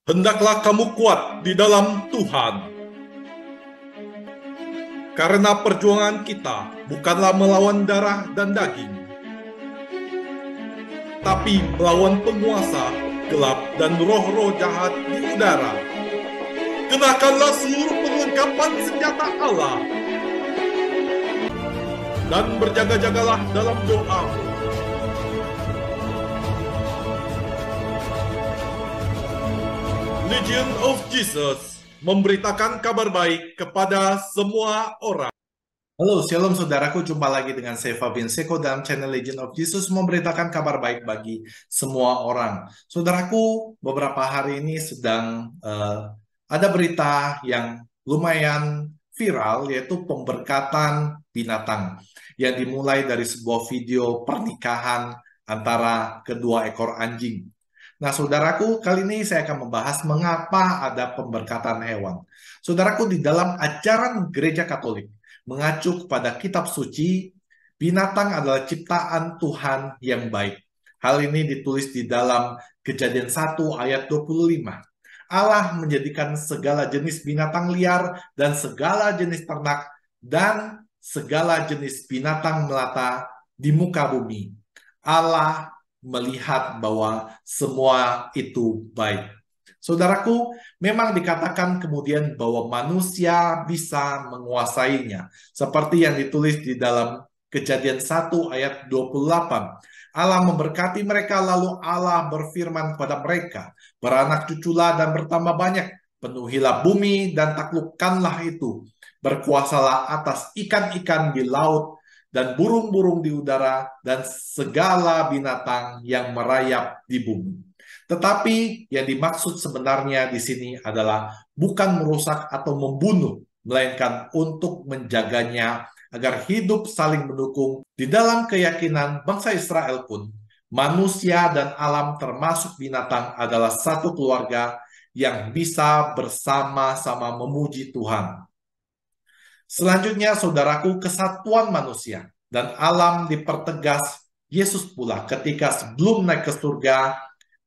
Hendaklah kamu kuat di dalam Tuhan. Karena perjuangan kita bukanlah melawan darah dan daging, tapi melawan penguasa gelap dan roh-roh jahat di udara. Kenakanlah seluruh perlengkapan senjata Allah dan berjaga-jagalah dalam doa. Legion of Jesus memberitakan kabar baik kepada semua orang. Halo, shalom saudaraku, jumpa lagi dengan saya Fabian Seko dalam channel Legion of Jesus memberitakan kabar baik bagi semua orang. Saudaraku, beberapa hari ini sedang ada berita yang lumayan viral, yaitu pemberkatan binatang yang dimulai dari sebuah video pernikahan antara kedua ekor anjing. Nah, saudaraku, kali ini saya akan membahas mengapa ada pemberkatan hewan. Saudaraku, di dalam ajaran Gereja Katolik, mengacu kepada kitab suci, binatang adalah ciptaan Tuhan yang baik. Hal ini ditulis di dalam Kejadian 1 ayat 25. Allah menjadikan segala jenis binatang liar dan segala jenis ternak dan segala jenis binatang melata di muka bumi. Allah melihat bahwa semua itu baik. Saudaraku, memang dikatakan kemudian bahwa manusia bisa menguasainya. Seperti yang ditulis di dalam Kejadian 1 ayat 28. Allah memberkati mereka, lalu Allah berfirman kepada mereka, beranak cuculah dan bertambah banyak, penuhilah bumi dan taklukkanlah itu. Berkuasalah atas ikan-ikan di laut dan burung-burung di udara, dan segala binatang yang merayap di bumi. Tetapi yang dimaksud sebenarnya di sini adalah bukan merusak atau membunuh, melainkan untuk menjaganya agar hidup saling mendukung. Di dalam keyakinan bangsa Israel pun, manusia dan alam termasuk binatang adalah satu keluarga yang bisa bersama-sama memuji Tuhan. Selanjutnya, saudaraku, kesatuan manusia dan alam dipertegas Yesus pula ketika sebelum naik ke surga,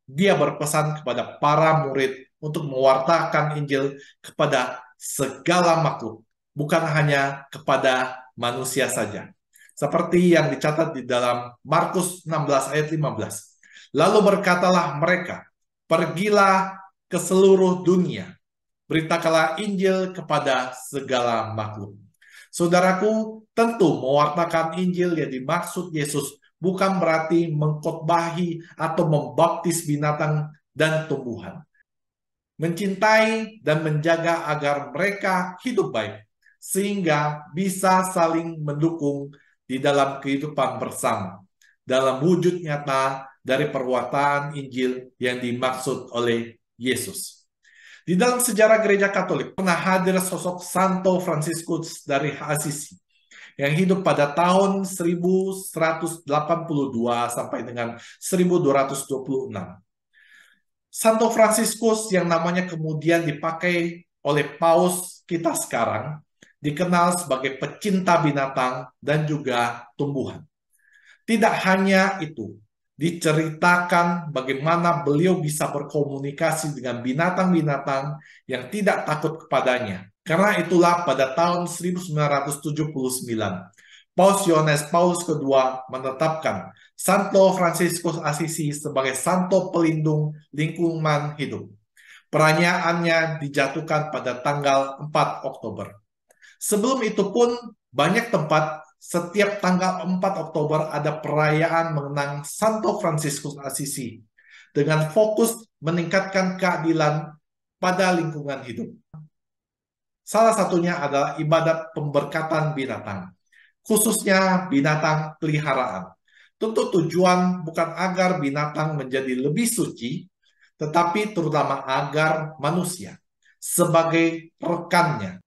dia berpesan kepada para murid untuk mewartakan Injil kepada segala makhluk, bukan hanya kepada manusia saja. Seperti yang dicatat di dalam Markus 16 ayat 15. Lalu berkatalah mereka, pergilah ke seluruh dunia, beritakanlah Injil kepada segala makhluk. Saudaraku, tentu mewartakan Injil yang dimaksud Yesus bukan berarti mengkhotbahi atau membaptis binatang dan tumbuhan. Mencintai dan menjaga agar mereka hidup baik, sehingga bisa saling mendukung di dalam kehidupan bersama, dalam wujud nyata dari perwataan Injil yang dimaksud oleh Yesus. Di dalam sejarah Gereja Katolik pernah hadir sosok Santo Fransiskus dari Assisi yang hidup pada tahun 1182 sampai dengan 1226. Santo Fransiskus yang namanya kemudian dipakai oleh Paus kita sekarang dikenal sebagai pecinta binatang dan juga tumbuhan. Tidak hanya itu, diceritakan bagaimana beliau bisa berkomunikasi dengan binatang-binatang yang tidak takut kepadanya. Karena itulah pada tahun 1979, Paus Yohanes Paulus II menetapkan Santo Fransiskus Assisi sebagai santo pelindung lingkungan hidup. Perayaannya dijatuhkan pada tanggal 4 Oktober. Sebelum itu pun banyak tempat setiap tanggal 4 Oktober ada perayaan mengenang Santo Fransiskus Assisi dengan fokus meningkatkan keadilan pada lingkungan hidup. Salah satunya adalah ibadat pemberkatan binatang, khususnya binatang peliharaan. Tentu tujuan bukan agar binatang menjadi lebih suci, tetapi terutama agar manusia sebagai rekannya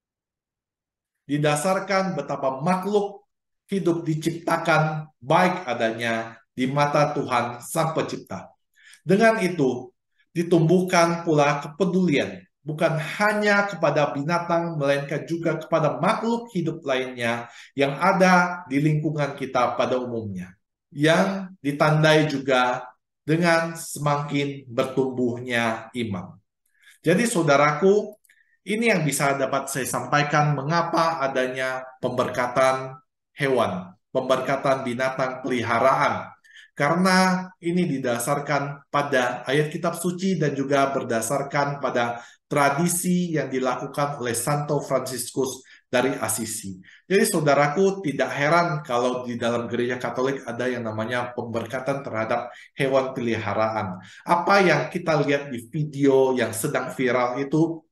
didasarkan betapa makhluk hidup diciptakan baik adanya di mata Tuhan Sang Pencipta. Dengan itu, ditumbuhkan pula kepedulian, bukan hanya kepada binatang, melainkan juga kepada makhluk hidup lainnya yang ada di lingkungan kita pada umumnya, yang ditandai juga dengan semakin bertumbuhnya iman. Jadi saudaraku, ini yang bisa dapat saya sampaikan mengapa adanya pemberkatan hewan, pemberkatan binatang peliharaan. Karena ini didasarkan pada ayat kitab suci dan juga berdasarkan pada tradisi yang dilakukan oleh Santo Fransiskus dari Assisi. Jadi saudaraku, tidak heran kalau di dalam gereja Katolik ada yang namanya pemberkatan terhadap hewan peliharaan. Apa yang kita lihat di video yang sedang viral itu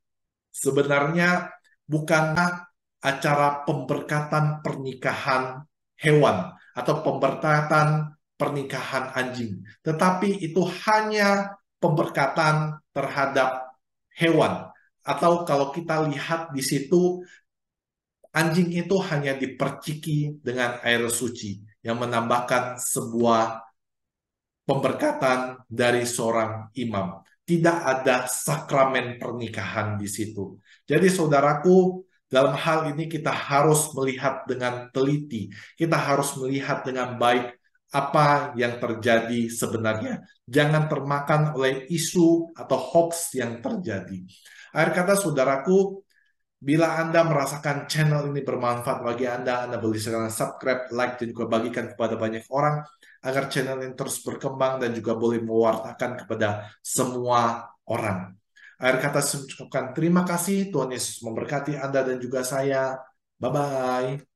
sebenarnya bukanlah acara pemberkatan pernikahan hewan atau pemberkatan pernikahan anjing, tetapi itu hanya pemberkatan terhadap hewan. Atau kalau kita lihat di situ, anjing itu hanya diperciki dengan air suci yang menambahkan sebuah pemberkatan dari seorang imam. Tidak ada sakramen pernikahan di situ. Jadi saudaraku, dalam hal ini kita harus melihat dengan teliti. Kita harus melihat dengan baik apa yang terjadi sebenarnya. Jangan termakan oleh isu atau hoax yang terjadi. Akhir kata saudaraku, bila Anda merasakan channel ini bermanfaat bagi Anda boleh segera subscribe, like, dan juga bagikan kepada banyak orang agar channel ini terus berkembang dan juga boleh mewartakan kepada semua orang. Akhir kata saya ucapkan terima kasih, Tuhan Yesus memberkati Anda dan juga saya. Bye-bye.